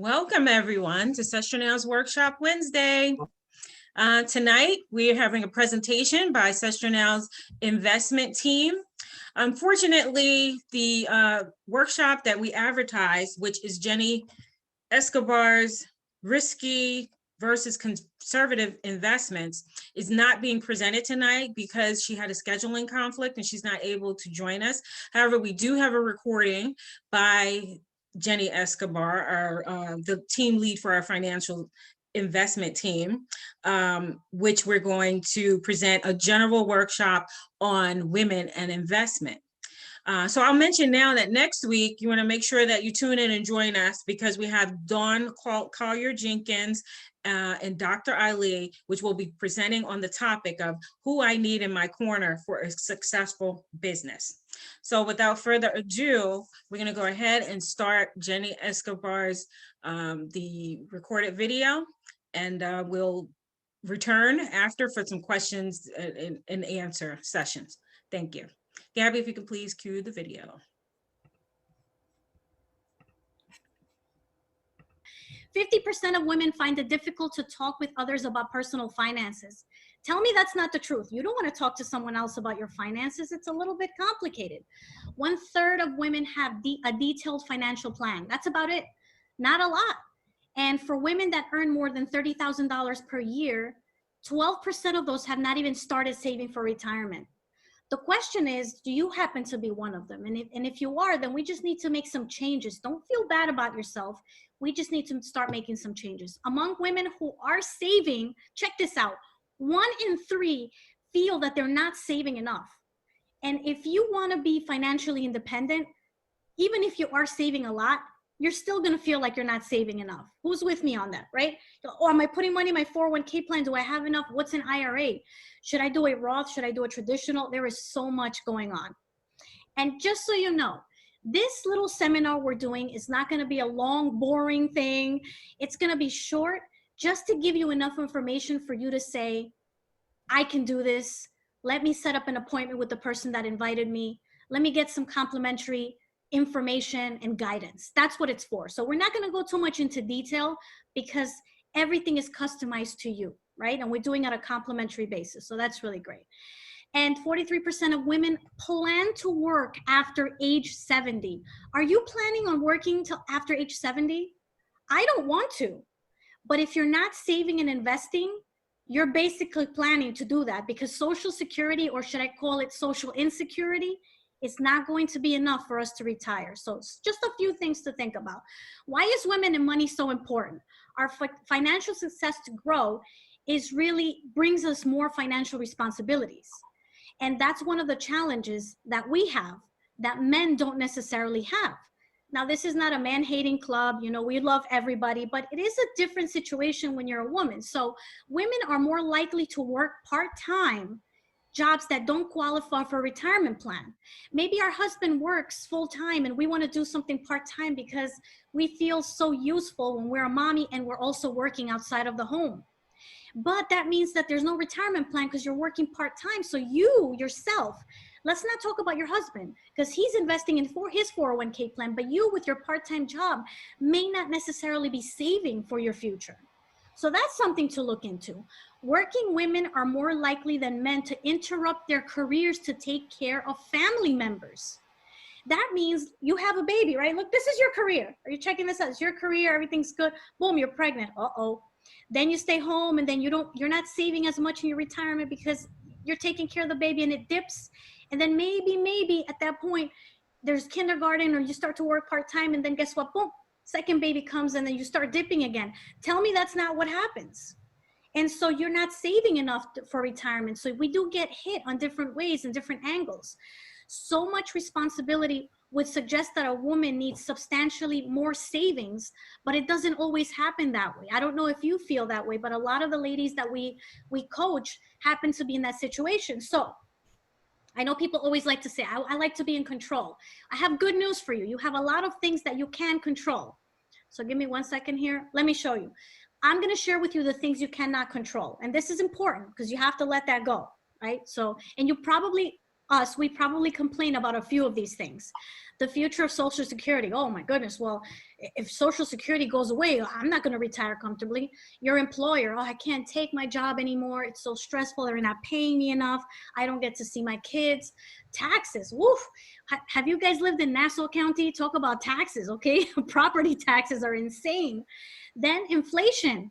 Welcome everyone to SestraNow's Workshop Wednesday. Tonight, we are having a presentation by SestraNow's investment team. Unfortunately, the workshop that we advertised, which is Jenny Escobar's Risky versus Conservative Investments, is not being presented tonight because she had a scheduling conflict and she's not able to join us. However, we do have a recording by Jenny Escobar, the team lead for our financial investment team, which we're going to present a general workshop on women and investment. So I'll mention now that next week, you want to make sure that you tune in and join us because we have Dawn Collier-Jenkins and Dr. Ali, which will be presenting on the topic of who I need in my corner for a successful business. So without further ado, we're going to go ahead and start Jenny Escobar's the recorded video, and we'll return after for some questions and answer sessions. Thank you. Gabby, if you could please cue the video. 50% of women find it difficult to talk with others about personal finances. Tell me that's not the truth. You don't want to talk to someone else about your finances. It's a little bit complicated. 1/3 of women have a detailed financial plan. That's about it. Not a lot. And for women that earn more than $30,000 per year, 12% of those have not even started saving for retirement. The question is, do you happen to be one of them? And if you are, then we just need to make some changes. Don't feel bad about yourself. We just need to start making some changes. Among women who are saving, check this out, 1 in 3 feel that they're not saving enough. And if you want to be financially independent, even if you are saving a lot, you're still going to feel like you're not saving enough. Who's with me on that, right? Oh, am I putting money in my 401k plan? Do I have enough? What's an IRA? Should I do a Roth? Should I do a traditional? There is so much going on. And just so you know, this little seminar we're doing is not going to be a long, boring thing. It's going to be short, just to give you enough information for you to say, I can do this. Let me set up an appointment with the person that invited me. Let me get some complimentary information and guidance. That's what it's for. So we're not going to go too much into detail because everything is customized to you, right? And we're doing it on a complimentary basis. So that's really great. And 43% of women plan to work after age 70. Are you planning on working till after age 70? I don't want to. But if you're not saving and investing, you're basically planning to do that because Social Security, or should I call it social insecurity, it's not going to be enough for us to retire. So it's just a few things to think about. Why is women and money so important? Our financial success to grow is really brings us more financial responsibilities. And that's one of the challenges that we have that men don't necessarily have. Now, this is not a man-hating club. You know, we love everybody, but it is a different situation when you're a woman. So women are more likely to work part-time jobs that don't qualify for a retirement plan. Maybe our husband works full-time and we want to do something part-time because we feel so useful when we're a mommy and we're also working outside of the home. But that means that there's no retirement plan because you're working part-time. So you yourself, let's not talk about your husband because he's investing in his 401k plan, but you with your part-time job may not necessarily be saving for your future. So that's something to look into. Working women are more likely than men to interrupt their careers to take care of family members. That means you have a baby, right? Look, this is your career. Are you checking this out? It's your career. Everything's good. Boom, you're pregnant. Uh-oh. Then you stay home and then you're not saving as much in your retirement because you're taking care of the baby and it dips. And then maybe at that point, there's kindergarten or you start to work part-time and then guess what? Boom, second baby comes and then you start dipping again. Tell me that's not what happens. And so you're not saving enough for retirement. So we do get hit on different ways and different angles. So much responsibility would suggest that a woman needs substantially more savings, but it doesn't always happen that way. I don't know if you feel that way, but a lot of the ladies that we coach happen to be in that situation. So I know people always like to say, I like to be in control. I have good news for you. You have a lot of things that you can control. So give me 1 second here. Let me show you. I'm going to share with you the things you cannot control. And this is important because you have to let that go, right? So, and you probably us, we probably complain about a few of these things. The future of Social Security. Oh my goodness. Well, if Social Security goes away, I'm not going to retire comfortably. Your employer, oh, I can't take my job anymore. It's so stressful. They're not paying me enough. I don't get to see my kids. Taxes. Woof. Have you guys lived in Nassau County? Talk about taxes, okay? Property taxes are insane. Then inflation.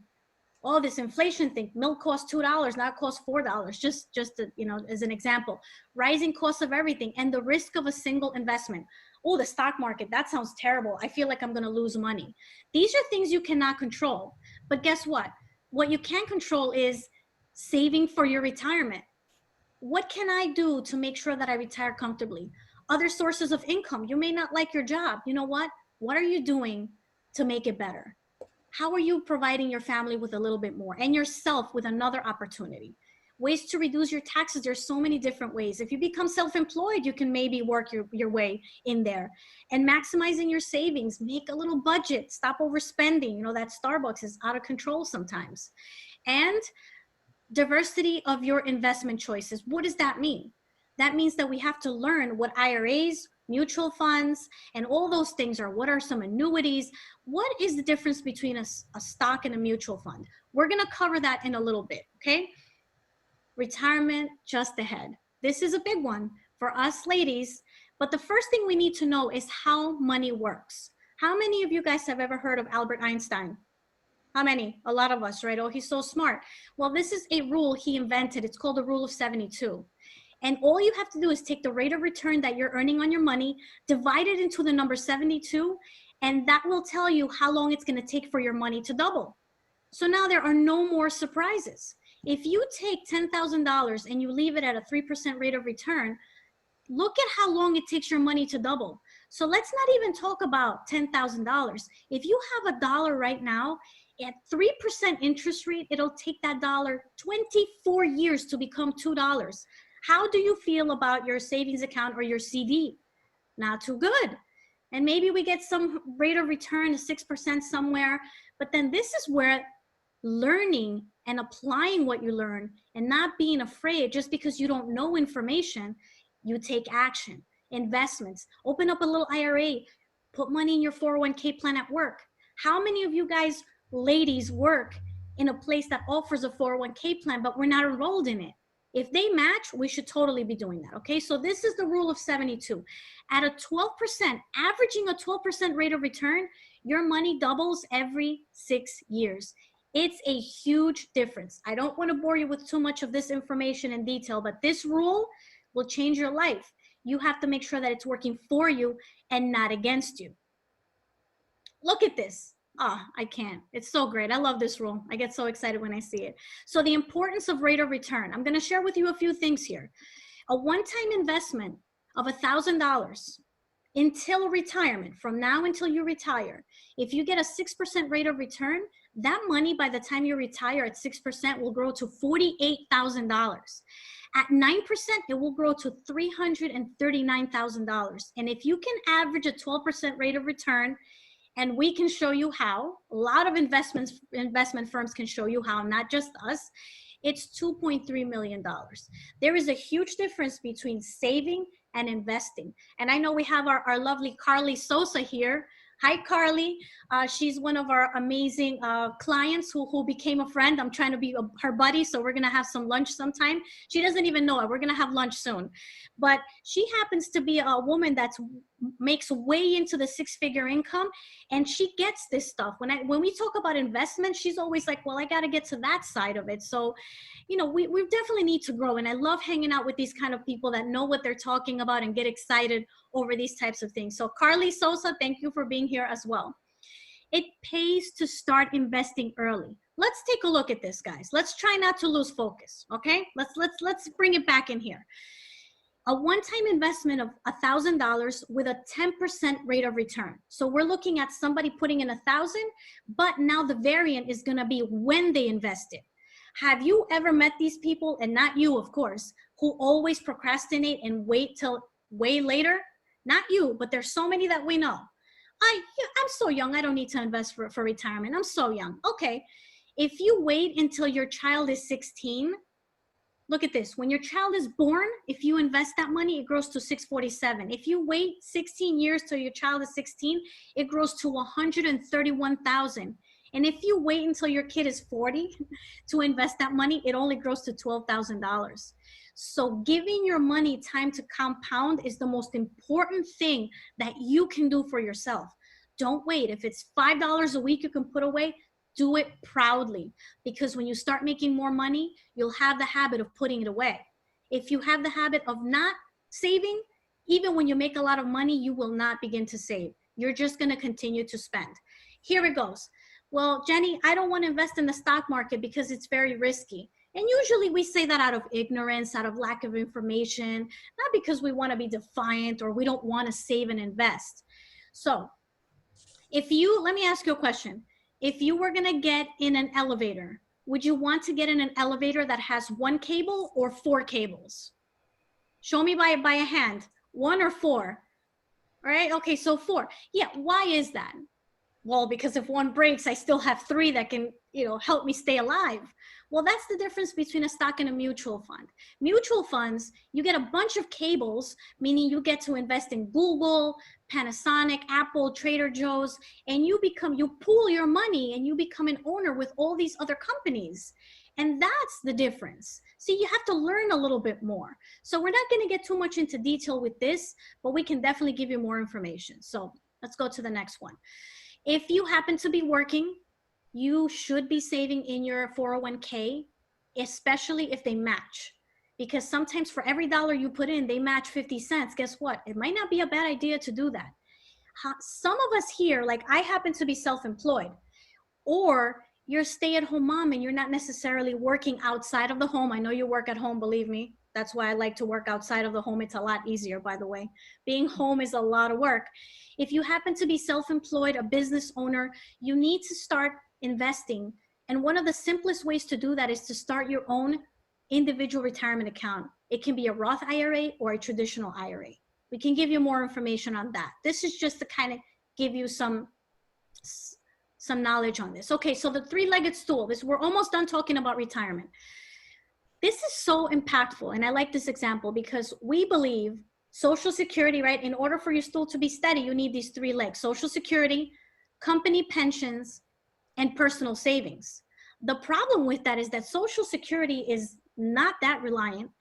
Oh, this inflation thing, milk costs $2, now it costs $4, just to, as an example. Rising costs of everything and the risk of a single investment. Oh, the stock market, that sounds terrible. I feel like I'm going to lose money. These are things you cannot control. But guess what? What you can control is saving for your retirement. What can I do to make sure that I retire comfortably? Other sources of income. You may not like your job. You know what? What are you doing to make it better? How are you providing your family with a little bit more and yourself with another opportunity? Ways to reduce your taxes. There's so many different ways. If you become self-employed, you can maybe work your way in there. And maximizing your savings, make a little budget, stop overspending. That Starbucks is out of control sometimes. And diversity of your investment choices. What does that mean? That means that we have to learn what IRAs, mutual funds, and all those things are. What are some annuities? What is the difference between a stock and a mutual fund? We're going to cover that in a little bit, okay? Retirement just ahead. This is a big one for us ladies, but the first thing we need to know is how money works. How many of you guys have ever heard of Albert Einstein? How many? A lot of us, right? Oh, he's so smart. Well, this is a rule he invented. It's called the rule of 72. And all you have to do is take the rate of return that you're earning on your money, divide it into the number 72, and that will tell you how long it's going to take for your money to double. So now there are no more surprises. If you take $10,000 and you leave it at a 3% rate of return, look at how long it takes your money to double. So let's not even talk about $10,000. If you have a dollar right now, at 3% interest rate, it'll take that dollar 24 years to become $2. How do you feel about your savings account or your CD? Not too good. And maybe we get some rate of return, 6% somewhere. But then this is where learning and applying what you learn and not being afraid just because you don't know information, you take action. Investments, open up a little IRA, put money in your 401k plan at work. How many of you guys, ladies, work in a place that offers a 401k plan, but we're not enrolled in it? If they match, we should totally be doing that, okay? So this is the rule of 72. At a 12%, averaging a 12% rate of return, your money doubles every 6 years. It's a huge difference. I don't want to bore you with too much of this information in detail, but this rule will change your life. You have to make sure that it's working for you and not against you. Look at this. I can't. It's so great. I love this rule. I get so excited when I see it. So the importance of rate of return. I'm going to share with you a few things here. A one-time investment of $1,000 until retirement, from now until you retire, if you get a 6% rate of return, that money by the time you retire at 6% will grow to $48,000. At 9%, it will grow to $339,000. And if you can average a 12% rate of return, and we can show you how, a lot of investment firms can show you how, not just us, it's $2.3 million. There is a huge difference between saving and investing. And I know we have our lovely Carly Sosa here. Hi, Carly. She's one of our amazing clients who became a friend. I'm trying to be her buddy, so we're going to have some lunch sometime. She doesn't even know it. We're going to have lunch soon. But she happens to be a woman that makes way into the six-figure income, and she gets this stuff. When we talk about investment, she's always like, well, I got to get to that side of it. So, we definitely need to grow. And I love hanging out with these kind of people that know what they're talking about and get excited over these types of things. So Carly Sosa, thank you for being here as well. It pays to start investing early. Let's take a look at this, guys. Let's try not to lose focus, okay? Let's bring it back in here. A one-time investment of $1,000 with a 10% rate of return. So we're looking at somebody putting in $1,000, but now the variant is gonna be when they invested. Have you ever met these people, and not you, of course, who always procrastinate and wait till way later? Not you, but there's so many that we know. I'm so young, I don't need to invest for retirement. I'm so young. Okay, if you wait until your child is 16, Look at this. When your child is born, if you invest that money, it grows to 647. If you wait 16 years till your child is 16, it grows to 131,000. And if you wait until your kid is 40 to invest that money, it only grows to $12,000. So giving your money time to compound is the most important thing that you can do for yourself. Don't wait. If it's $5 a week you can put away, do it proudly, because when you start making more money, you'll have the habit of putting it away. If you have the habit of not saving, even when you make a lot of money, you will not begin to save. You're just going to continue to spend. Here it goes. Well, Jenny, I don't want to invest in the stock market because it's very risky. And usually we say that out of ignorance, out of lack of information, not because we want to be defiant or we don't want to save and invest. So let me ask you a question. If you were going to get in an elevator, would you want to get in an elevator that has 1 cable or 4 cables? Show me by a hand, 1 or 4. All right. Okay. So 4. Yeah. Why is that? Well, because if one breaks, I still have 3 that can, help me stay alive. Well, that's the difference between a stock and a mutual fund. Mutual funds, you get a bunch of cables, meaning you get to invest in Google, Panasonic, Apple, Trader Joe's, and you pool your money and you become an owner with all these other companies. And that's the difference. See, you have to learn a little bit more. So we're not going to get too much into detail with this, but we can definitely give you more information. So let's go to the next one. If you happen to be working, you should be saving in your 401k, especially if they match. Because sometimes for every dollar you put in, they match 50 cents. Guess what? It might not be a bad idea to do that. Some of us here, like I happen to be self-employed, or you're a stay-at-home mom and you're not necessarily working outside of the home. I know you work at home, believe me. That's why I like to work outside of the home. It's a lot easier, by the way. Being home is a lot of work. If you happen to be self-employed, a business owner, you need to start investing. And one of the simplest ways to do that is to start your own individual retirement account. It can be a Roth IRA or a traditional IRA. We can give you more information on that. This is just to kind of give you some knowledge on this. Okay, so the 3-legged stool, we're almost done talking about retirement. This is so impactful, and I like this example because we believe Social Security, right? In order for your stool to be steady, you need these 3 legs: Social Security, company pensions, and personal savings. The problem with that is that Social Security is not that reliant.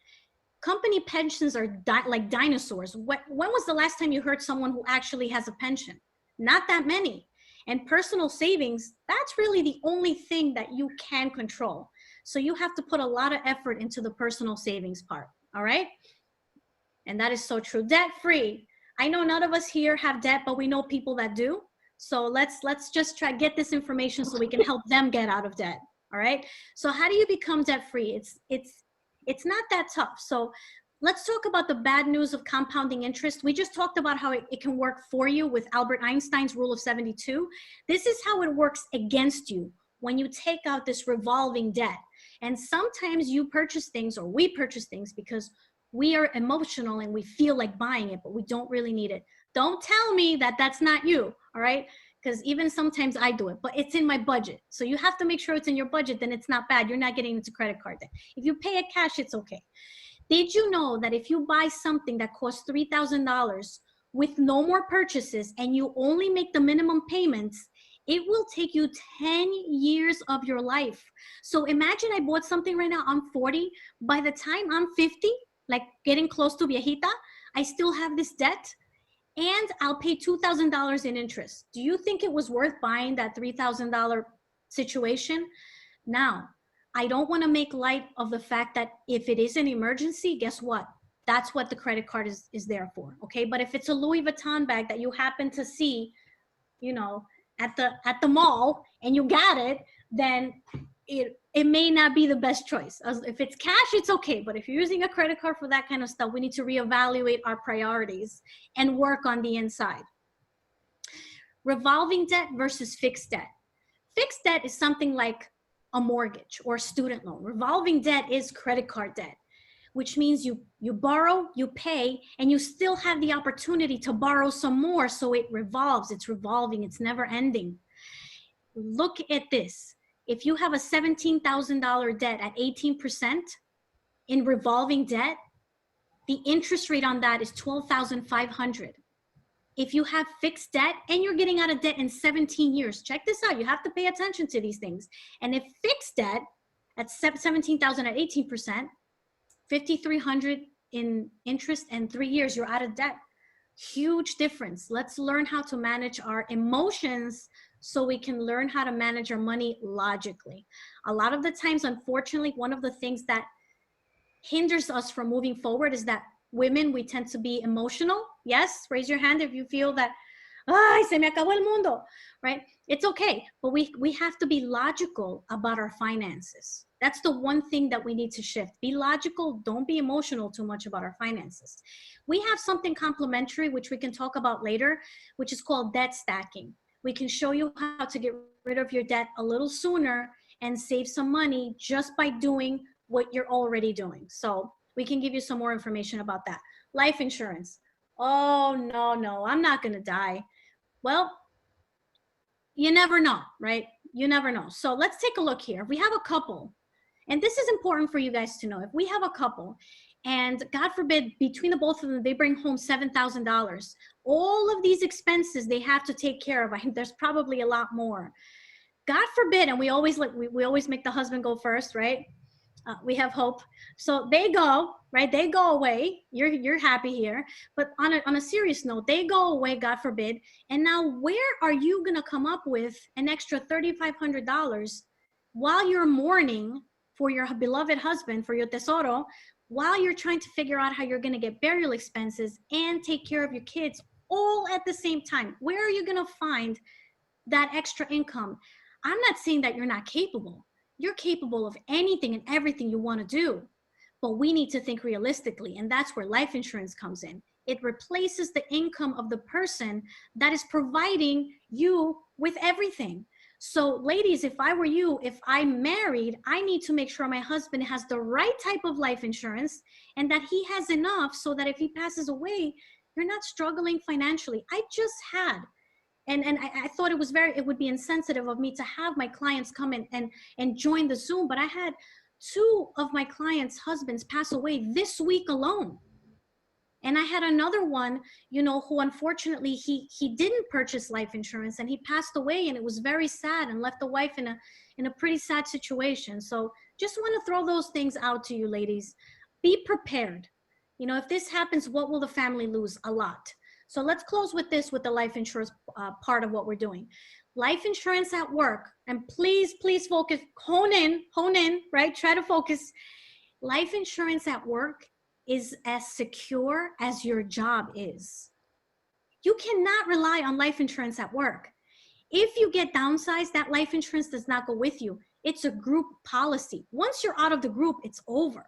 Company pensions are like dinosaurs. When was the last time you heard someone who actually has a pension? Not that many. And personal savings, that's really the only thing that you can control. So you have to put a lot of effort into the personal savings part, all right? And that is so true. Debt-free. I know none of us here have debt, but we know people that do. So let's just try to get this information so we can help them get out of debt, all right? So how do you become debt-free? It's not that tough. So let's talk about the bad news of compounding interest. We just talked about how it can work for you with Albert Einstein's rule of 72. This is how it works against you when you take out this revolving debt. And sometimes you purchase things, or we purchase things, because we are emotional and we feel like buying it, but we don't really need it. Don't tell me that that's not you, all right? Because even sometimes I do it, but it's in my budget. So you have to make sure it's in your budget, then it's not bad. You're not getting into credit card debt. If you pay it cash, it's okay. Did you know that if you buy something that costs $3,000 with no more purchases and you only make the minimum payments, it will take you 10 years of your life. So imagine I bought something right now, I'm 40. By the time I'm 50, like getting close to viejita, I still have this debt and I'll pay $2,000 in interest. Do you think it was worth buying that $3,000 situation? Now, I don't want to make light of the fact that if it is an emergency, guess what? That's what the credit card is there for, okay? But if it's a Louis Vuitton bag that you happen to see, at the mall and you got it, then it may not be the best choice. If it's cash, it's okay. But if you're using a credit card for that kind of stuff, we need to reevaluate our priorities and work on the inside. Revolving debt versus fixed debt. Fixed debt is something like a mortgage or a student loan. Revolving debt is credit card debt, which means you borrow, you pay, and you still have the opportunity to borrow some more. So it revolves, it's revolving, it's never ending. Look at this. If you have a $17,000 debt at 18%, in revolving debt, the interest rate on that is 12,500. If you have fixed debt and you're getting out of debt in 17 years, check this out. You have to pay attention to these things. And if fixed debt at 17,000 at 18%, 5,300 in interest and 3 years, you're out of debt. Huge difference. Let's learn how to manage our emotions so we can learn how to manage our money logically. A lot of the times, unfortunately, one of the things that hinders us from moving forward is that women, we tend to be emotional. Yes, raise your hand if you feel that, ay, se me acabó el mundo, right? It's okay, but we have to be logical about our finances. That's the one thing that we need to shift. Be logical, don't be emotional too much about our finances. We have something complementary, which we can talk about later, which is called debt stacking. We can show you how to get rid of your debt a little sooner and save some money just by doing what you're already doing. So we can give you some more information about that. Life insurance. Oh, no, I'm not gonna die. Well, you never know, right? You never know. So let's take a look here. If we have a couple, and this is important for you guys to know, if we have a couple and God forbid, between the both of them, they bring home $7,000, all of these expenses they have to take care of. I think there's probably a lot more. God forbid, and we always make the husband go first, right? We have hope. So they go, right? They go away. You're happy here. But on a serious note, they go away, God forbid. And now where are you going to come up with an extra $3,500 while you're mourning for your beloved husband, for your tesoro, while you're trying to figure out how you're going to get burial expenses and take care of your kids all at the same time? Where are you going to find that extra income? I'm not saying that you're not capable. You're capable of anything and everything you want to do, but we need to think realistically, and that's where life insurance comes in. It replaces the income of the person that is providing you with everything. So ladies, if I were you, if I'm married, I need to make sure my husband has the right type of life insurance and that he has enough so that if he passes away, you're not struggling financially. I just had and I thought it would be insensitive of me to have my clients come in and join the Zoom, but I had 2 of my clients' husbands pass away this week alone. And I had another one, who unfortunately he didn't purchase life insurance and he passed away, and it was very sad and left the wife in a pretty sad situation. So just want to throw those things out to you, ladies. Be prepared. If this happens, what will the family lose? A lot. So let's close with the life insurance part of what we're doing. Life insurance at work, and please focus, hone in, right? Try to focus. Life insurance at work is as secure as your job is. You cannot rely on life insurance at work. If you get downsized, that life insurance does not go with you. It's a group policy. Once you're out of the group, it's over.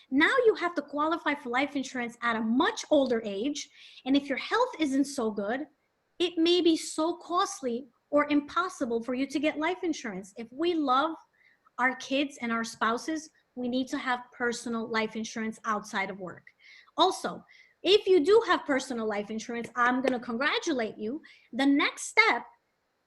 Now you have to qualify for life insurance at a much older age. And if your health isn't so good, it may be so costly or impossible for you to get life insurance. If we love our kids and our spouses, we need to have personal life insurance outside of work. Also, if you do have personal life insurance, I'm going to congratulate you. The next step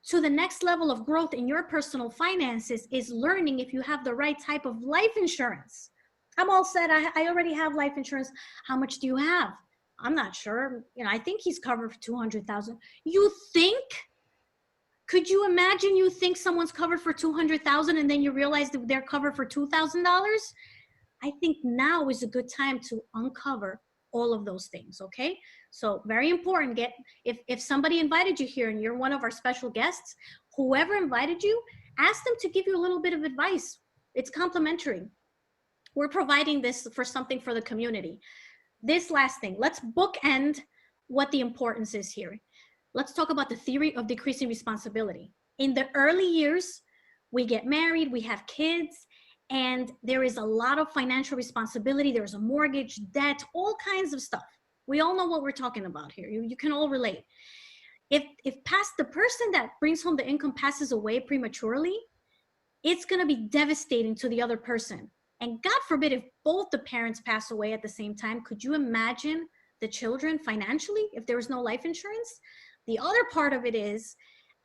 to the next level of growth in your personal finances is learning if you have the right type of life insurance. I'm all set. I already have life insurance. How much do you have? I'm not sure. I think he's covered for $200,000. You think? Could you imagine you think someone's covered for $200,000 and then you realize that they're covered for $2,000? I think now is a good time to uncover all of those things, okay? So very important. If somebody invited you here and you're one of our special guests, whoever invited you, ask them to give you a little bit of advice. It's complimentary. We're providing this for something for the community. This last thing, let's bookend what the importance is here. Let's talk about the theory of decreasing responsibility. In the early years, we get married, we have kids, and there is a lot of financial responsibility. There's a mortgage, debt, all kinds of stuff. We all know what we're talking about here. You can all relate. If the person that brings home the income passes away prematurely, it's going to be devastating to the other person. And God forbid, if both the parents pass away at the same time, could you imagine the children financially if there was no life insurance? The other part of it is,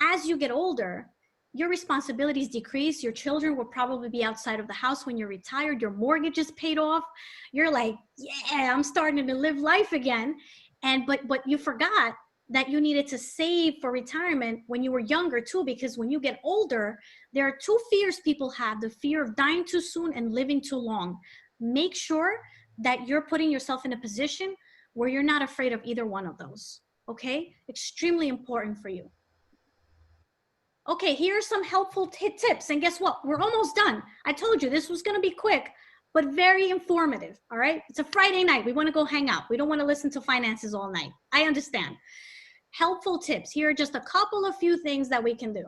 as you get older, your responsibilities decrease. Your children will probably be outside of the house when you're retired. Your mortgage is paid off. You're like, yeah, I'm starting to live life again. And but you forgot that you needed to save for retirement when you were younger too, because when you get older, there are two fears people have: the fear of dying too soon and living too long. Make sure that you're putting yourself in a position where you're not afraid of either one of those. Okay? Extremely important for you. Okay, here are some helpful tips. And guess what? We're almost done. I told you this was going to be quick, but very informative. All right? It's a Friday night. We want to go hang out. We don't want to listen to finances all night. I understand. Helpful tips. Here are just a couple of few things that we can do.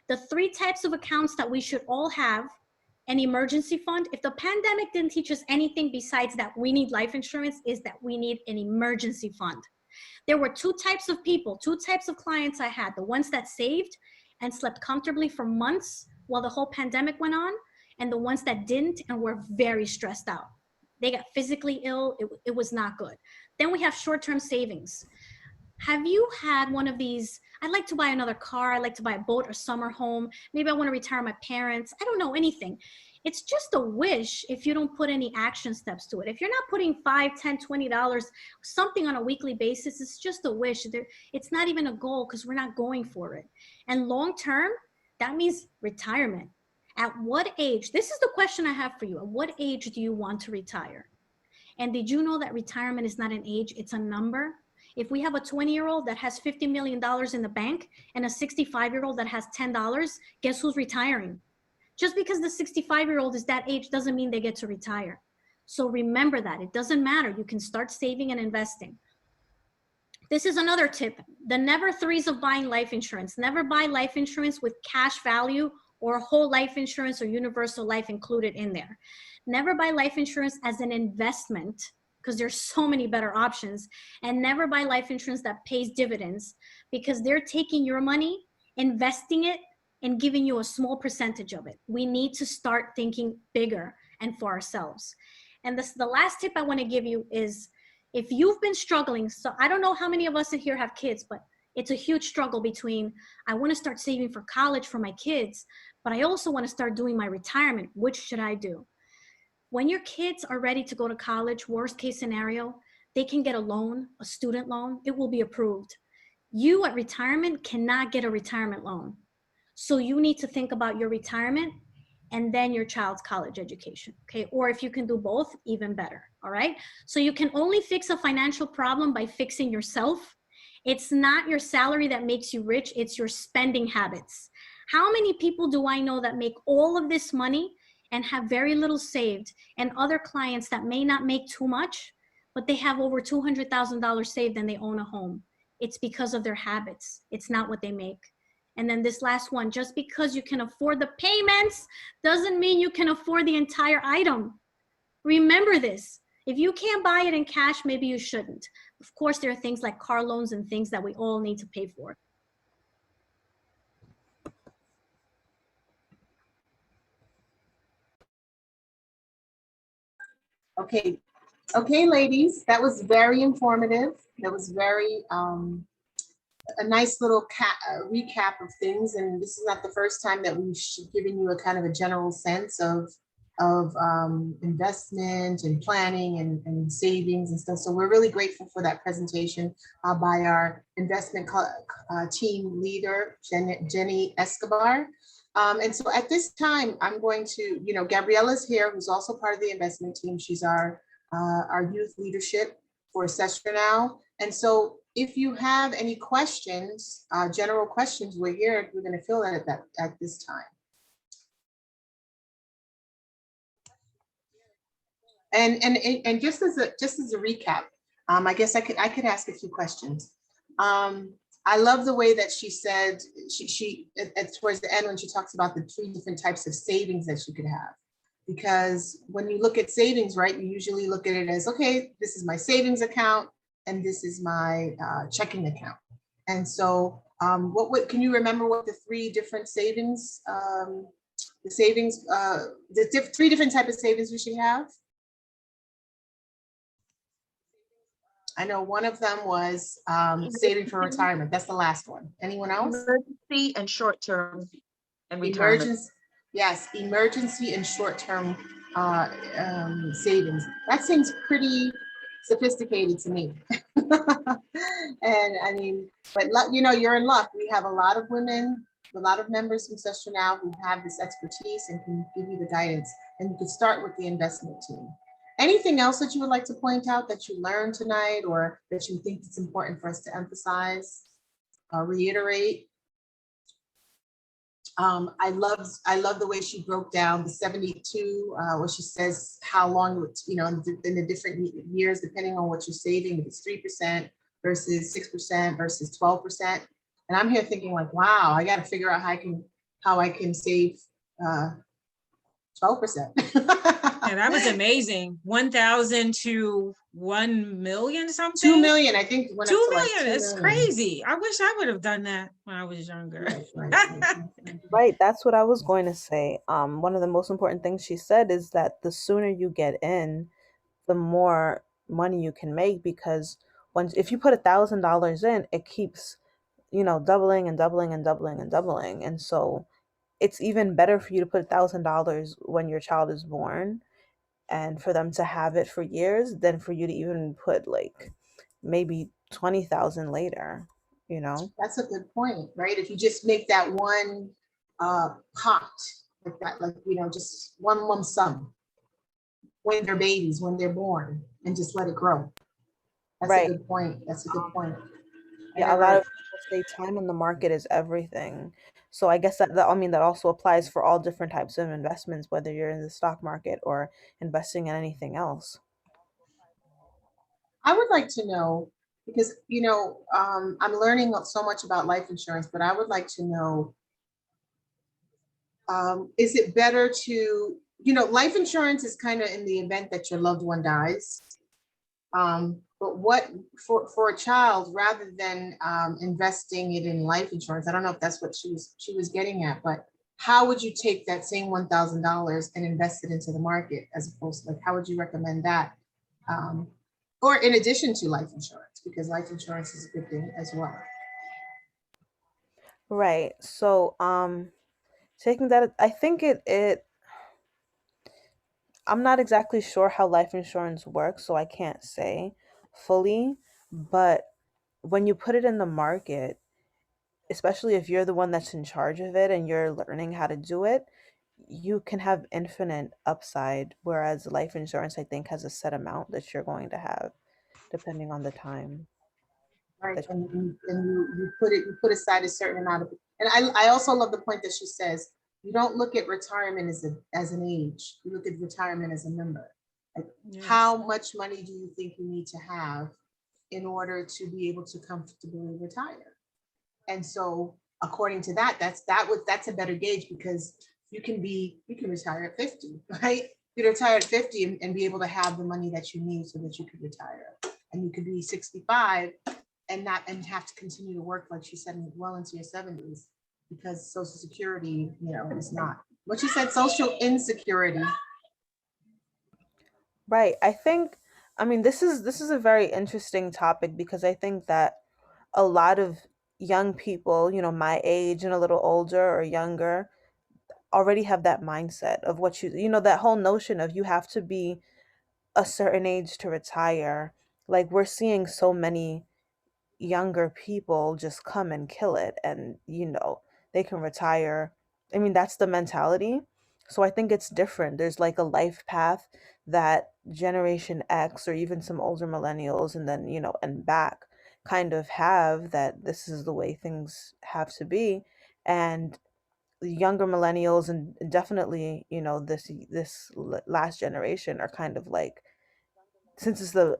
The 3 types of accounts that we should all have: an emergency fund. If the pandemic didn't teach us anything besides that we need life insurance, is that we need an emergency fund. There were 2 types of people, 2 types of clients I had: the ones that saved and slept comfortably for months while the whole pandemic went on, and the ones that didn't and were very stressed out. They got physically ill. It was not good. Then we have short-term savings. Have you had one of these? I'd like to buy another car. I'd like to buy a boat or summer home. Maybe I want to retire my parents. I don't know, anything. It's just a wish if you don't put any action steps to it. If you're not putting $5, $10, $20, something on a weekly basis, it's just a wish. It's not even a goal because we're not going for it. And long term, that means retirement. At what age? This is the question I have for you. At what age do you want to retire? And did you know that retirement is not an age, it's a number? If we have a 20-year-old that has $50 million in the bank and a 65-year-old that has $10, guess who's retiring? Just because the 65-year-old is that age doesn't mean they get to retire. So remember that. It doesn't matter. You can start saving and investing. This is another tip. The never threes of buying life insurance. Never buy life insurance with cash value or whole life insurance or universal life included in there. Never buy life insurance as an investment, because there's so many better options. And never buy life insurance that pays dividends, because they're taking your money, investing it, and giving you a small percentage of it. We need to start thinking bigger and for ourselves. And this, the last tip I want to give you is, if you've been struggling, so I don't know how many of us in here have kids, but it's a huge struggle between, I want to start saving for college for my kids, but I also want to start doing my retirement. Which should I do? When your kids are ready to go to college, worst case scenario, they can get a loan, a student loan. It will be approved. You at retirement cannot get a retirement loan. So you need to think about your retirement and then your child's college education, okay? Or if you can do both, even better, all right? So you can only fix a financial problem by fixing yourself. It's not your salary that makes you rich, it's your spending habits. How many people do I know that make all of this money and have very little saved, and other clients that may not make too much, but they have over $200,000 saved and they own a home? It's because of their habits. It's not what they make. And then this last one, just because you can afford the payments doesn't mean you can afford the entire item. Remember this. If you can't buy it in cash, maybe you shouldn't. Of course, there are things like car loans and things that we all need to pay for. Okay, ladies, that was very informative. That was very a nice little recap of things. And this is not the first time that we've given you a kind of a general sense of investment and planning and savings and stuff. So we're really grateful for that presentation by our investment team leader, Jenny Escobar. And so at this time, I'm going to, Gabriella's here, who's also part of the investment team. She's our youth leadership for SestraNow. And so if you have any questions, general questions, we're here. We're going to fill that at this time. And just as a recap, I guess I could ask a few questions. I love the way that she said, she towards the end when she talks about the 3 different types of savings that you could have. Because when you look at savings, right, you usually look at it as, okay, this is my savings account and this is my checking account. And so what can you remember what the 3 different savings, the 3 different types of savings we should have? I know one of them was saving for retirement. That's the last one. Anyone else? Emergency and short term. and retirement. Emergency, yes, emergency and short-term savings. That seems pretty sophisticated to me. And I mean, but you know, you're in luck. We have a lot of women, a lot of members from SestraNow who have this expertise and can give you the guidance. And you can start with the investment team. Anything else that you would like to point out that you learned tonight, or that you think it's important for us to emphasize, reiterate? I love the way she broke down the 72, where she says how long, you know, in the different years, depending on what you're saving, if it's 3% versus 6% versus 12%. And I'm here thinking like, wow, I got to figure out how I can save 12%. Yeah, that was amazing. 1,000 to 1 million something. 2 million, I think. 2 million. It's crazy. I wish I would have done that when I was younger. Right, that's what I was going to say. One of the most important things she said is that the sooner you get in, the more money you can make, because if you put $1,000 in, it keeps, you know, doubling and doubling and doubling and doubling. And so it's even better for you to put $1,000 when your child is born and for them to have it for years than for you to even put like maybe 20,000 later, you know? That's a good point, right? If you just make that one pot, like that, like, you know, just one lump sum when they're babies, when they're born, and just let it grow. That's Right. a good point. That's a good point. Yeah, a lot of people say time in the market is everything. So I guess I mean, that also applies for all different types of investments, whether you're in the stock market or investing in anything else. I would like to know, because, you know, I'm learning so much about life insurance, but I would like to know, is it better to, you know, life insurance is kind of in the event that your loved one dies. But what for a child, rather than investing it in life insurance, I don't know if that's what she was getting at, but how would you take that same $1,000 and invest it into the market, as opposed to, like, how would you recommend that? Or in addition to life insurance, because life insurance is a good thing as well. Right. So taking that, I think I'm not exactly sure how life insurance works, so I can't say fully, but when you put it in the market, especially if you're the one that's in charge of it and you're learning how to do it, you can have infinite upside, whereas life insurance, I think, has a set amount that you're going to have depending on the time. Right, that and you put aside a certain amount of, and I also love the point that she says, you don't look at retirement as an age, you look at retirement as a number. Like, how much money do you think you need to have in order to be able to comfortably retire? And so according to that, that's a better gauge, because you can retire at 50, right? You can retire at 50 and be able to have the money that you need so that you could retire. And you could be 65 and have to continue to work, like she said, well into your 70s, because Social Security, you know, is not what she said, social insecurity. Right. I mean, this is a very interesting topic, because I think that a lot of young people, you know, my age and a little older or younger, already have that mindset of what you know, that whole notion of you have to be a certain age to retire. Like, we're seeing so many younger people just come and kill it, and you know, they can retire. I mean, that's the mentality. So I think it's different. There's like a life path that Generation X or even some older millennials and then, you know, and back kind of have, that this is the way things have to be. And the younger millennials and definitely, you know, last generation are kind of like, since it's the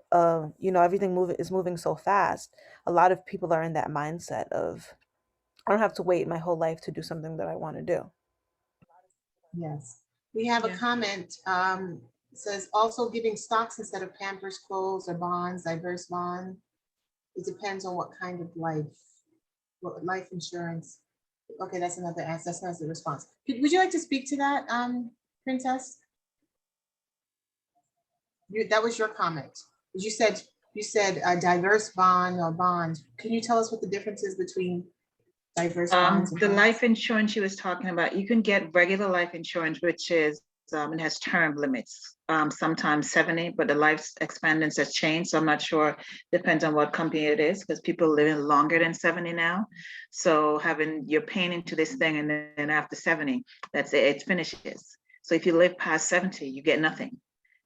you know, everything is moving so fast, a lot of people are in that mindset of, I don't have to wait my whole life to do something that I want to do. Yes, we have a comment, says also giving stocks instead of Pampers, clothes, or bonds, diverse bond. It depends on what kind of what life insurance. Okay, that's another answer. That's not the response. Would you like to speak to that, Princess? That was your comment. You said a diverse bond or bond. Can you tell us what the difference is between diverse bonds? and The funds? life insurance she was talking about, you can get regular life insurance, which is, it has term limits, sometimes 70, but the life expectancy has changed. So I'm not sure, depends on what company it is, because people living longer than 70 now. So you're paying into this thing, and then after 70, that's it, it finishes. So if you live past 70, you get nothing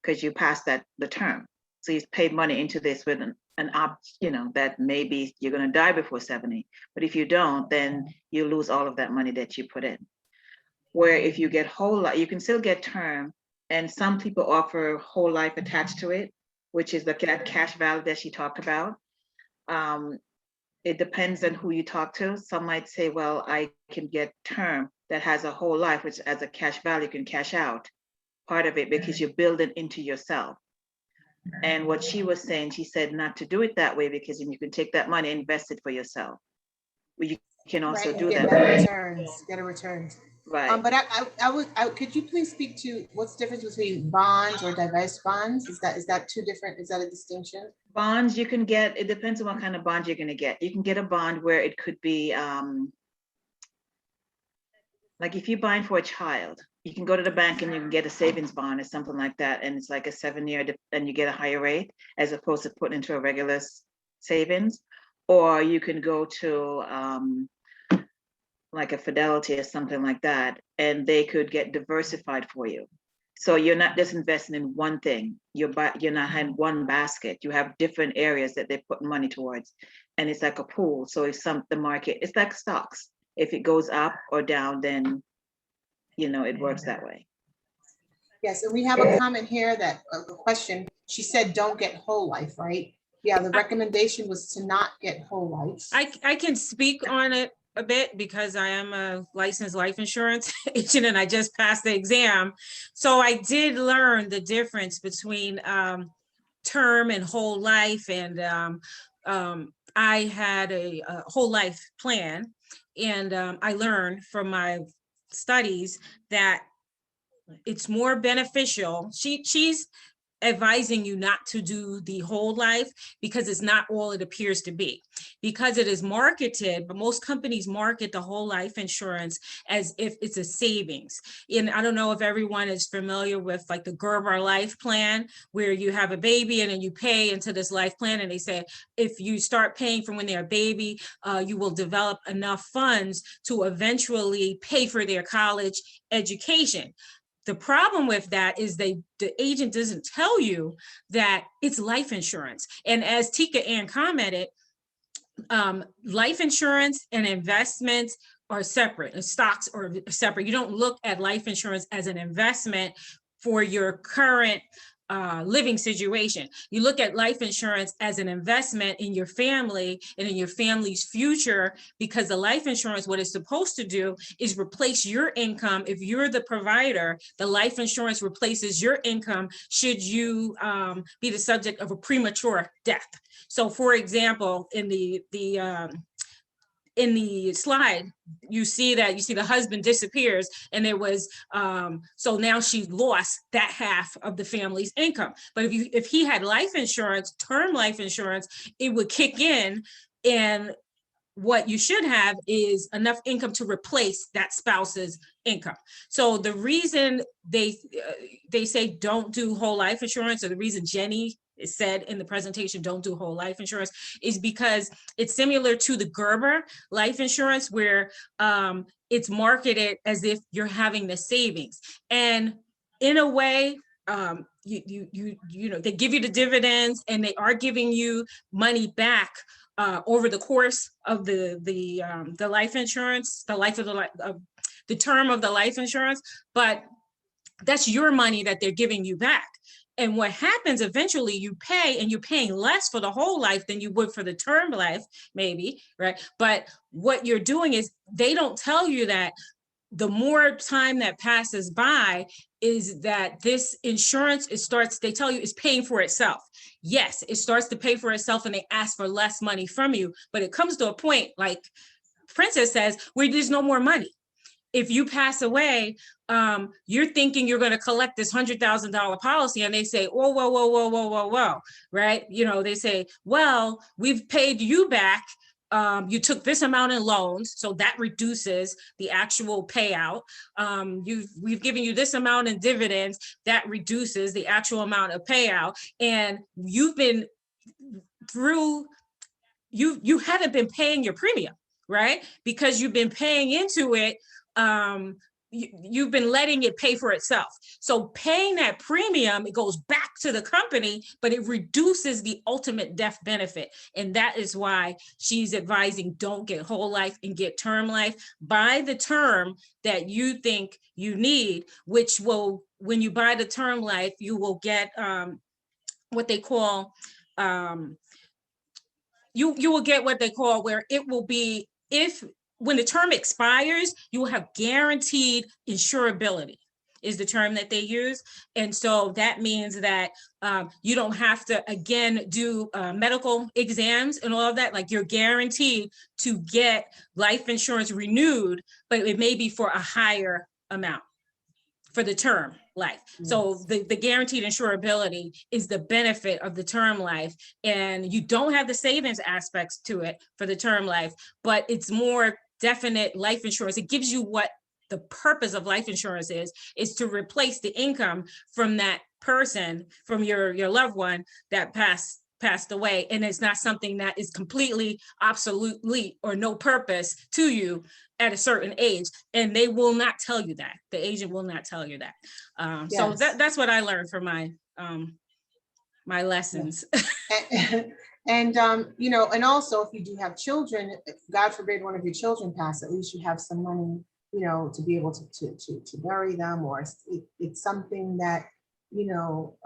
because you passed the term. So you've paid money into this with that maybe you're going to die before 70. But if you don't, then you lose all of that money that you put in. Where if you get whole life, you can still get term, and some people offer whole life attached to it, which is that cash value that she talked about. It depends on who you talk to. Some might say, well, I can get term that has a whole life, which as a cash value, you can cash out part of it because you're building into yourself. And what she was saying, she said not to do it that way, because then you can take that money and invest it for yourself. You can also do get that. better returns, get a return. Right. But could you please speak to what's the difference between bonds or diverse bonds? Is that two different? Is that a distinction? Bonds you can get, it depends on what kind of bond you're going to get. You can get a bond where it could be like if you're buying for a child, you can go to the bank and you can get a savings bond or something like that, and it's like a 7-year, and you get a higher rate as opposed to putting into a regular savings. Or you can go to like a Fidelity or something like that, and they could get diversified for you. So you're not just investing in one thing. You're not in one basket. You have different areas that they put money towards, and it's like a pool. So if the market, it's like stocks. If it goes up or down, then it works that way. Yes, and we have a comment here that a question. She said, "Don't get whole life," right? Yeah, the recommendation was to not get whole life. I can speak on it a bit because I am a licensed life insurance agent and I just passed the exam. So I did learn the difference between term and whole life. And I had a whole life plan, and I learned from my studies that it's more beneficial. She's advising you not to do the whole life because it's not all it appears to be, because it is marketed, but most companies market the whole life insurance as if it's a savings. And I don't know if everyone is familiar with like the Gerber life plan, where you have a baby and then you pay into this life plan, and they say if you start paying from when they're a baby, you will develop enough funds to eventually pay for their college education. The problem with that is the agent doesn't tell you that it's life insurance. And as Tika Ann commented, life insurance and investments are separate, and stocks are separate. You don't look at life insurance as an investment for your current living situation. You look at life insurance as an investment in your family and in your family's future, because the life insurance, what it's supposed to do is replace your income. If you're the provider, the life insurance replaces your income should you be the subject of a premature death. So for example, in the slide, you see the husband disappears, and there was so now she lost that half of the family's income. But if he had life insurance, term life insurance, it would kick in, and what you should have is enough income to replace that spouse's income. So the reason they say don't do whole life insurance, or the reason Jenny said in the presentation don't do whole life insurance, is because it's similar to the Gerber life insurance, where it's marketed as if you're having the savings. And in a way, they give you the dividends, and they are giving you money back over the course of the life insurance, the term of the life insurance. But that's your money that they're giving you back. And what happens eventually, you pay, and you're paying less for the whole life than you would for the term life, maybe, right? But what you're doing is, they don't tell you that the more time that passes by, is that this insurance, they tell you it's paying for itself. Yes, it starts to pay for itself, and they ask for less money from you. But it comes to a point, like Princess says, where there's no more money. If you pass away, you're thinking you're going to collect this $100,000 policy, and they say, whoa, right? They say, well, we've paid you back you took this amount in loans, so that reduces the actual payout. We've given you this amount in dividends, that reduces the actual amount of payout. And you've been through, you haven't been paying your premium, right? Because you've been paying into it. You've been letting it pay for itself. So paying that premium, it goes back to the company, but it reduces the ultimate death benefit. And that is why she's advising, don't get whole life and get term life. Buy the term that you think you need, which will, when you buy the term life, you will get what they call, you will get what they call, where it will be, when the term expires, you will have guaranteed insurability, is the term that they use. And so that means that you don't have to, again, do medical exams and all of that. Like, you're guaranteed to get life insurance renewed, but it may be for a higher amount for the term life. So the guaranteed insurability is the benefit of the term life. And you don't have the savings aspects to it for the term life, but it's more definite life insurance. It gives you what the purpose of life insurance is to replace the income from that person, from your loved one that passed away. And it's not something that is completely obsolete or no purpose to you at a certain age. And they will not tell you that. The agent will not tell you that. So that's what I learned from my my lessons. And you know, and also if you do have children, if God forbid one of your children pass, at least you have some money, you know, to be able to bury them, or it's something that, you know,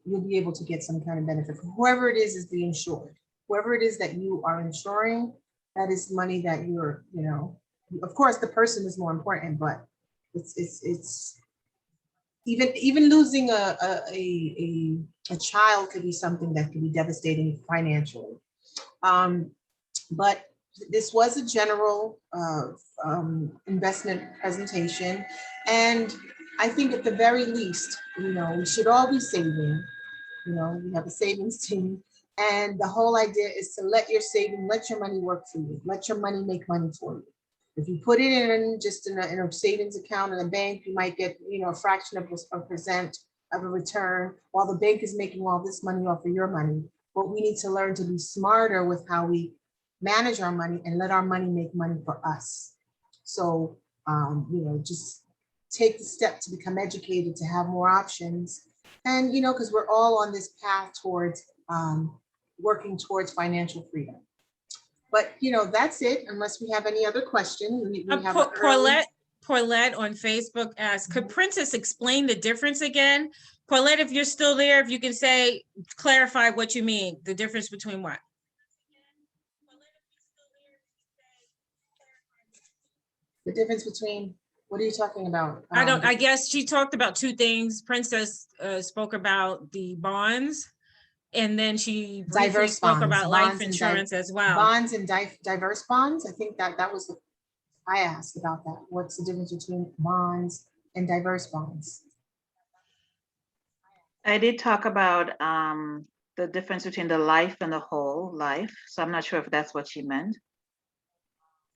you'll be able to get some kind of benefit from whoever it is being insured. Whoever it is that you are insuring, that is money that you're, you know, of course the person is more important, but it's even losing a child could be something that could be devastating financially. But this was a general investment presentation, and I think at the very least, you know, we should all be saving. You know, we have a savings team, and the whole idea is to let your money work for you. Let your money make money for you. If you put it in just in a savings account in a bank, you might get, you know, a fraction of a percent of a return, while the bank is making all this money off of your money. But we need to learn to be smarter with how we manage our money and let our money make money for us. So, you know, just take the step to become educated, to have more options. And, you know, because we're all on this path towards working towards financial freedom. But, you know, that's it, unless we have any other question. We have Paulette on Facebook asked, could Princess explain the difference again? Paulette, if you're still there, if you can say, clarify what you mean, the difference between what? The difference between, what are you talking about? I guess she talked about two things. Princess spoke about the bonds, and then she briefly spoke about life insurance as well. Bonds and diverse bonds. I think that was I asked about that. What's the difference between bonds and diverse bonds? I did talk about the difference between the life and the whole life. So I'm not sure if that's what she meant.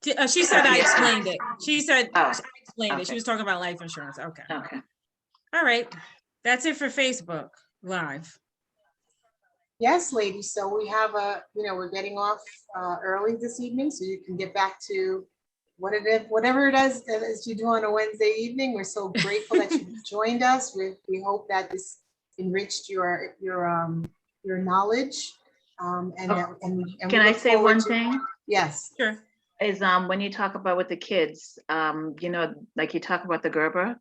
She said I explained it. She said I explained it. Okay. She was talking about life insurance. Okay. Okay. All right. That's it for Facebook Live. Yes, ladies. So we have we're getting off early this evening, so you can get back to whatever it is that you do on a Wednesday evening. We're so grateful that you joined us. We hope that this enriched your knowledge. Can I say one thing? Yes. Sure. Is when you talk about with the kids, you know, like you talk about the Gerber,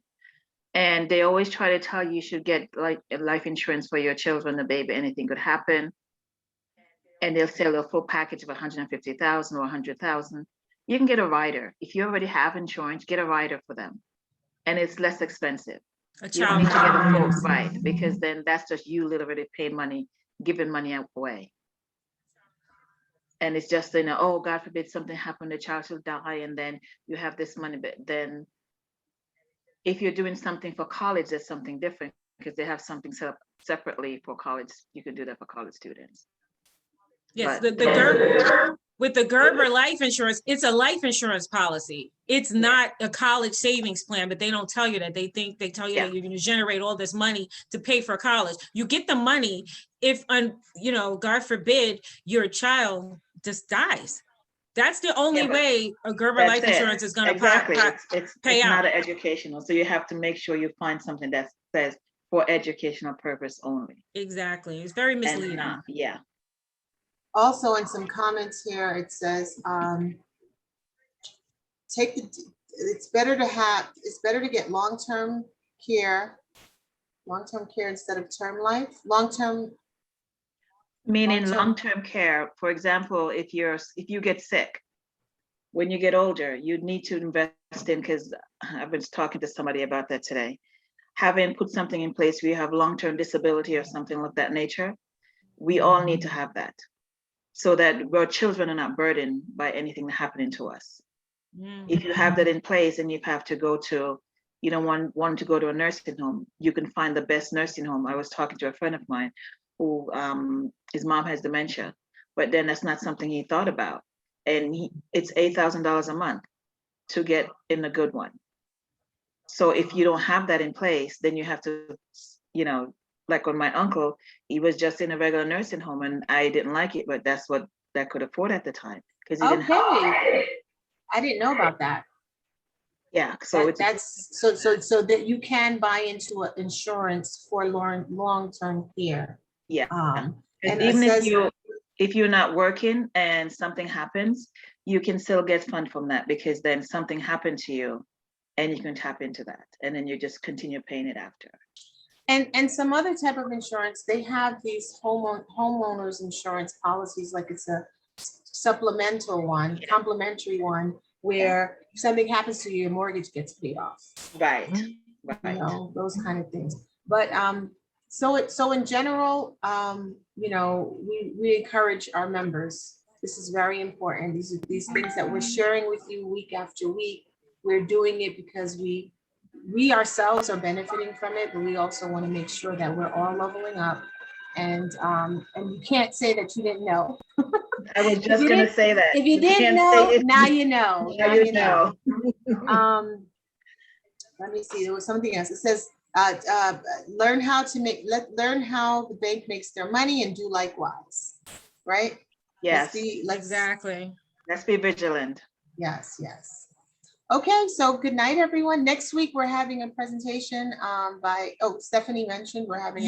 and they always try to tell you should get like life insurance for your children, the baby, anything could happen. And they'll sell a full package of 150,000 or 100,000. You can get a rider. If you already have insurance, get a rider for them. And it's less expensive. You don't need to get a full ride, because then that's just you literally paying money, giving money away. And it's just, you know, oh, God forbid something happened, the child will die, and then you have this money. But then if you're doing something for college, there's something different, because they have something set up separately for college. You can do that for college students. Yes, But the with the Gerber life insurance, it's a life insurance policy. It's not a college savings plan, but they don't tell you that. They tell you that you're going to generate all this money to pay for college. You get the money if, God forbid, your child just dies. That's the only way a Gerber life insurance is going to pay out. Not educational, so you have to make sure you find something that says for educational purpose only. Exactly, it's very misleading. Yeah. Also, in some comments here, it says, it's better to get long-term care instead of term life. Meaning long-term care. For example, if you get sick, when you get older, you need to invest in, because I've been talking to somebody about that today, put something in place where you have long-term disability or something of that nature. We all need to have that, so that our children are not burdened by anything happening to us. If you have that in place and you have to go to, you don't want to go to a nursing home, you can find the best nursing home. I was talking to a friend of mine who his mom has dementia, but then that's not something he thought about. And it's $8,000 a month to get in a good one. So if you don't have that in place, then you have to, like on my uncle, he was just in a regular nursing home and I didn't like it, but that's what that could afford at the time. Because he didn't have. I didn't know about that. Yeah, so that's so that you can buy into an insurance for long-term care. Yeah. And even if you're not working and something happens, you can still get fund from that, because then something happened to you and you can tap into that and then you just continue paying it after. And some other type of insurance, they have these homeowners insurance policies, like it's a supplemental one, complimentary one, where if something happens to you, your mortgage gets paid off. Right. Those kind of things. But so in general, we encourage our members. This is very important. These things that we're sharing with you week after week. We're doing it because we ourselves are benefiting from it, but we also want to make sure that we're all leveling up. And you can't say that you didn't know. I was just going to say that. If you didn't know, now you know. Now you know. Let me see. There was something else. It says, learn how the bank makes their money and do likewise. Right? Yes. Exactly. Let's be vigilant. Yes. Okay, so good night, everyone. Next week, we're having a presentation Stephanie mentioned we're having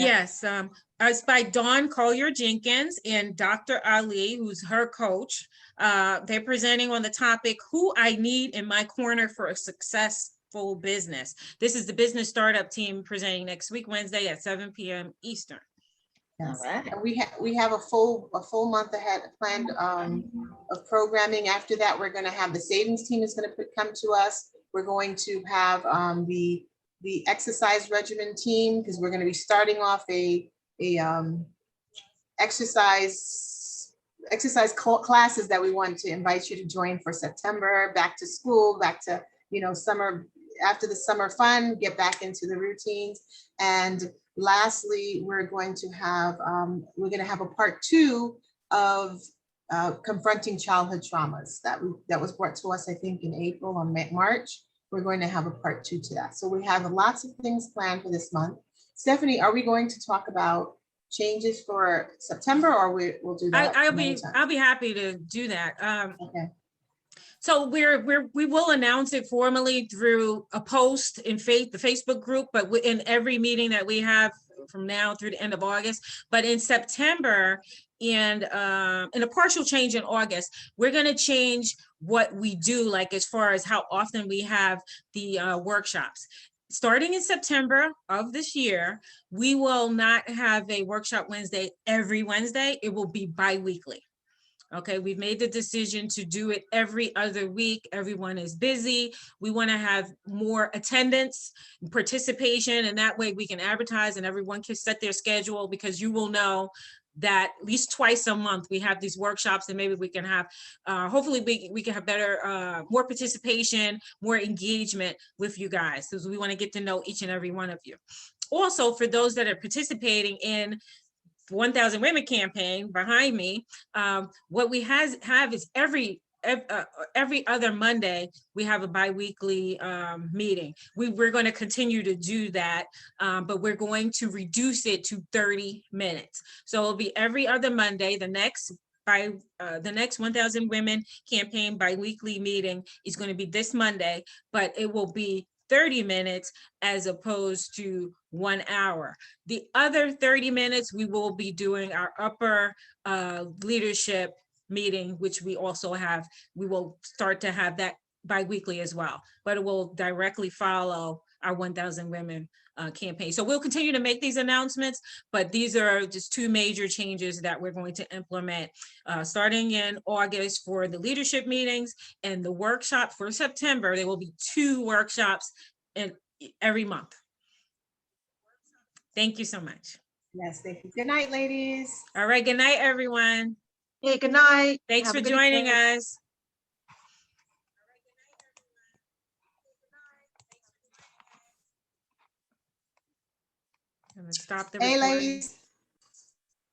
it's by Dawn Collier-Jenkins and Dr. Ali, who's her coach. They're presenting on the topic, Who I Need in My Corner for a Successful Business. This is the business startup team presenting next week, Wednesday at 7 p.m. Eastern. Yes. All right. And we have a full month ahead planned of programming. After that, we're going to have the savings team is going to come to us. We're going to have the exercise regimen team, because we're going to be starting off a exercise classes that we want to invite you to join for September. Back to school, back to summer, after the summer fun, get back into the routines. And lastly, we're going to have a part 2 of confronting childhood traumas that was brought to us, I think, in April or March. We're going to have a part 2 to that. So we have lots of things planned for this month. Stephanie, are we going to talk about changes for September, or we'll do that? I'll be happy to do that. Okay. So we will announce it formally through a post in the Facebook group, but in every meeting that we have from now through the end of August. But in September and in a partial change in August, we're going to change what we do, like as far as how often we have the workshops. Starting in September of this year, we will not have a workshop Wednesday every Wednesday. It will be bi-weekly. Okay, we've made the decision to do it every other week. Everyone is busy. We want to have more attendance, participation, and that way we can advertise and everyone can set their schedule, because you will know that at least twice a month we have these workshops, and maybe we can have, hopefully we can have better, more participation, more engagement with you guys, because we want to get to know each and every one of you. Also, for those that are participating in 1000 Women campaign behind me, what we have is every other Monday, we have a bi-weekly meeting. We're going to continue to do that, but we're going to reduce it to 30 minutes. So it'll be every other Monday. The next 1000 Women campaign bi-weekly meeting is going to be this Monday, but it will be 30 minutes as opposed to 1 hour. The other 30 minutes, we will be doing our upper leadership meeting, which we will start to have that bi-weekly as well, but it will directly follow our 1000 Women campaign. So we'll continue to make these announcements, but these are just two major changes that we're going to implement starting in August for the leadership meetings, and the workshop for September. There will be 2 workshops in every month. Thank you so much. Yes, thank you. Good night, ladies. All right, good night, everyone. Hey, good night. Thanks Have for a good joining evening. us. I'm gonna stop the Hey, recording. ladies.